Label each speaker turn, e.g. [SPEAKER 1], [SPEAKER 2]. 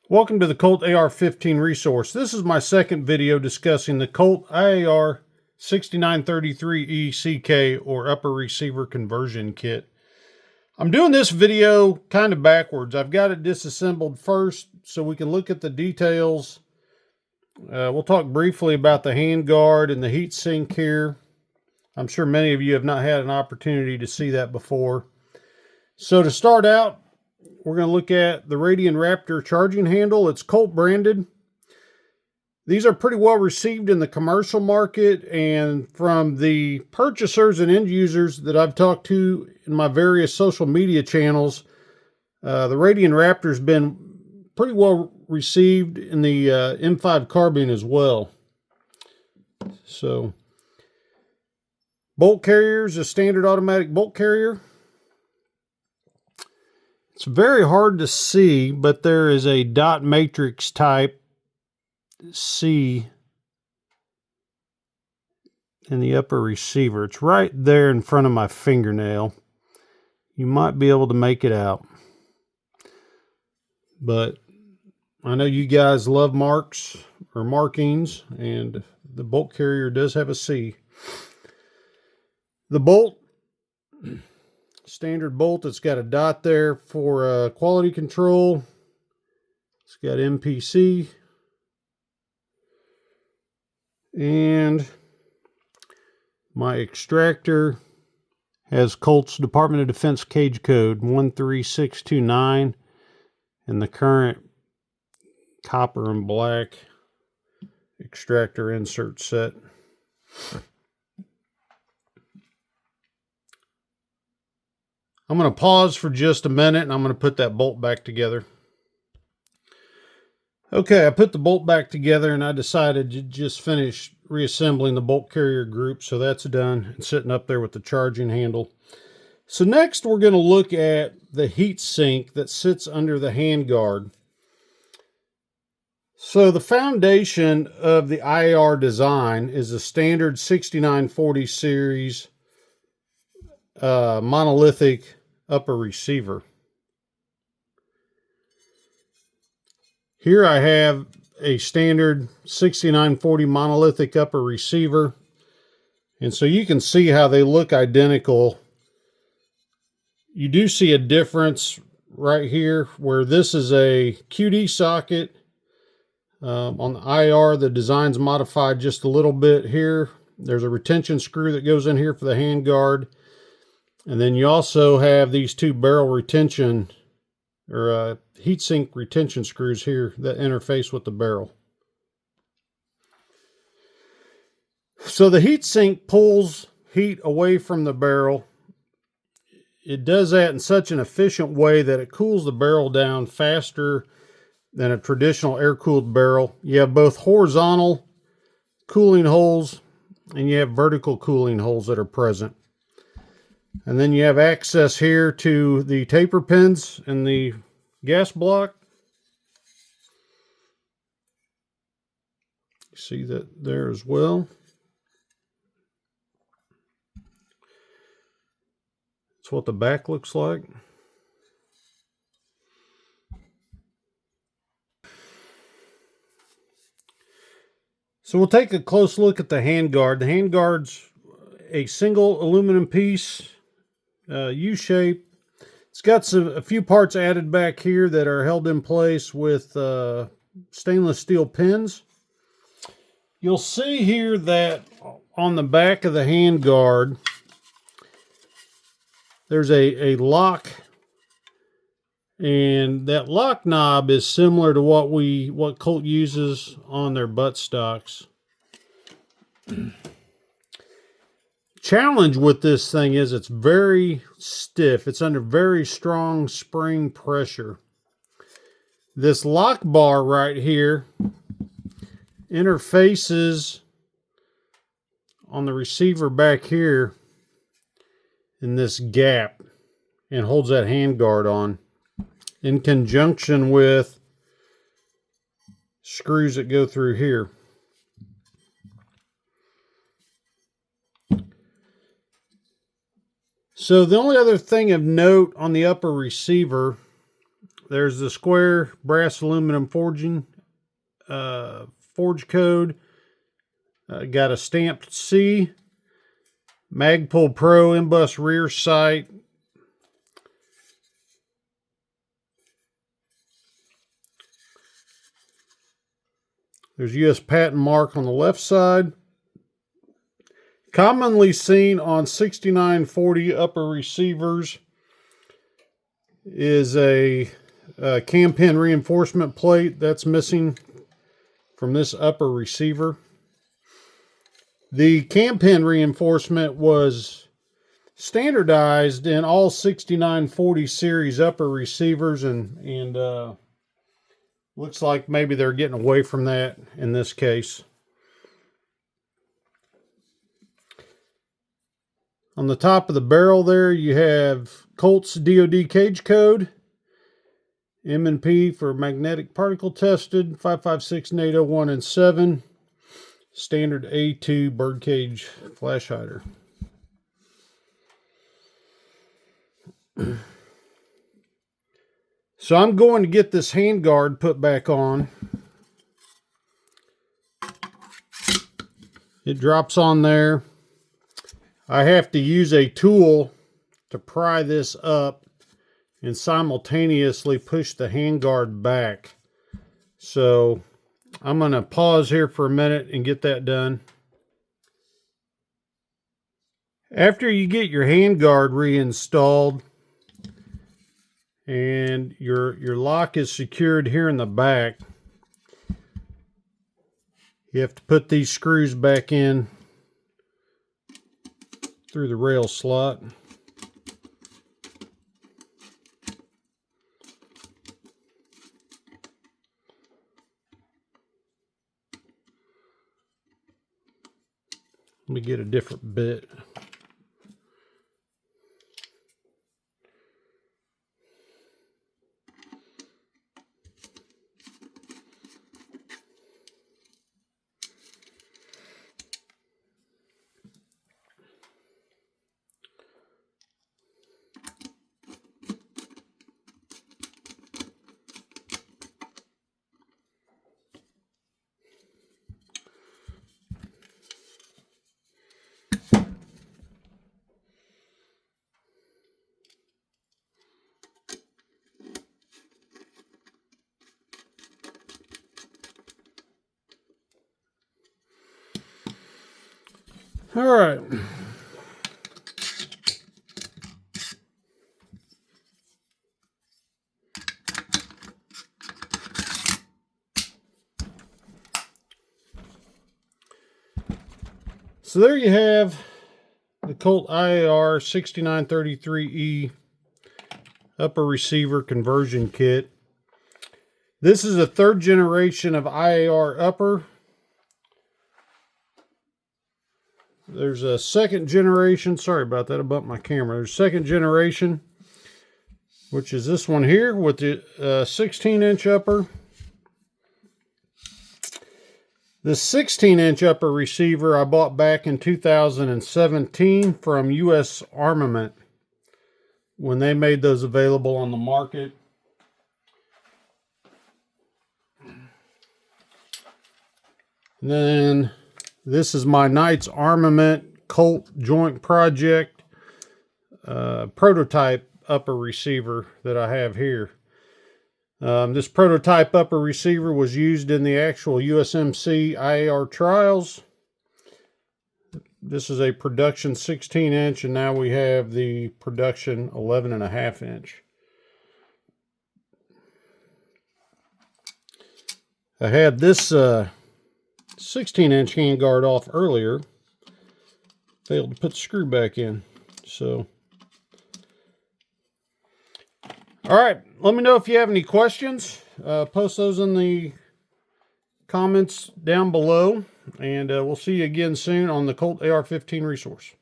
[SPEAKER 1] Welcome to the Colt AR-15 resource. This is my second video discussing the Colt IAR6933E-CK or upper receiver conversion kit. I'm doing this video kind of backwards. I've got it disassembled first so we can look at the details. We'll talk briefly about the handguard and the heat sink here. I'm sure many of you have not had an opportunity to see that before. So to start out, we're going to look at the Radian Raptor charging handle. It's Colt branded. These are pretty well received in the commercial market, and from the purchasers and end users that I've talked to in my various social media channels, the Radian Raptor's been pretty well received in the M5 carbine as well. So, bolt carrier is a standard automatic bolt carrier. It's very hard to see, but there is a dot matrix type C in the upper receiver. It's right there in front of my fingernail. You might be able to make it out. But I know you guys love marks or markings, and the bolt carrier does have a C. The bolt, standard bolt, it's got a dot there for quality control. It's got MPC. And my extractor has Colt's Department of Defense cage code 13629 and the current copper and black extractor insert set. I'm going to pause for just a minute and I'm going to put that bolt back together. Okay, I put the bolt back together and I decided to just finish reassembling the bolt carrier group, so that's done and sitting up there with the charging handle. So next we're going to look at the heat sink that sits under the handguard. So the foundation of the IAR design is a standard 6940 series monolithic upper receiver. Here I have a standard 6940 monolithic upper receiver, and so you can see how they look identical. You do see a difference right here where this is a QD socket. On the IR, the design's modified just a little bit here. There's a retention screw that goes in here for the handguard. And then you also have these two barrel retention or heatsink retention screws here that interface with the barrel. So the heatsink pulls heat away from the barrel. It does that in such an efficient way that it cools the barrel down faster than a traditional air-cooled barrel. You have both horizontal cooling holes and you have vertical cooling holes that are present. And then you have access here to the taper pins and the gas block. You see that there as well. That's what the back looks like. So we'll take a close look at the handguard. The handguard's a single aluminum piece, U-shape. It's got a few parts added back here that are held in place with stainless steel pins. You'll see here that on the back of the handguard, there's a lock, and that lock knob is similar to what Colt uses on their buttstocks. Challenge with this thing is it's very stiff. It's under very strong spring pressure. This lock bar right here interfaces on the receiver back here in this gap and holds that handguard on in conjunction with screws that go through here. So the only other thing of note on the upper receiver There's the square brass aluminum forging forge code. Got a stamped C. Magpul Pro Embus rear sight. There's US patent mark on the left side. Commonly seen on 6940 upper receivers is a cam pin reinforcement plate that's missing from this upper receiver. The cam pin reinforcement was standardized in all 6940 series upper receivers, and looks like maybe they're getting away from that in this case. On the top of the barrel there, you have Colt's DoD cage code, M&P for magnetic particle tested, 556 NATO 1 and 7, standard A2 birdcage flash hider. So I'm going to get this handguard put back on. It drops on there. I have to use a tool to pry this up and simultaneously push the handguard back. So I'm going to pause here for a minute and get that done. After you get your handguard reinstalled and your lock is secured here in the back, you have to put these screws back in through the rail slot. Let me get a different bit. All right. So there you have the Colt IAR6933E upper receiver conversion kit. This is a third generation of IAR upper. There's a second generation, sorry about that, I bumped my camera. There's second generation, which is this one here with the 16-inch upper. The 16-inch upper receiver I bought back in 2017 from US Armament when they made those available on the market. And then this is my Knights Armament Colt Joint Project prototype upper receiver that I have here. This prototype upper receiver was used in the actual USMC IAR trials. This is a production 16-inch, and now we have the production 11.5-inch. I had this 16-inch handguard off earlier. Failed to put the screw back in. So, all right. Let me know if you have any questions. Post those in the comments down below. And we'll see you again soon on the Colt AR-15 resource.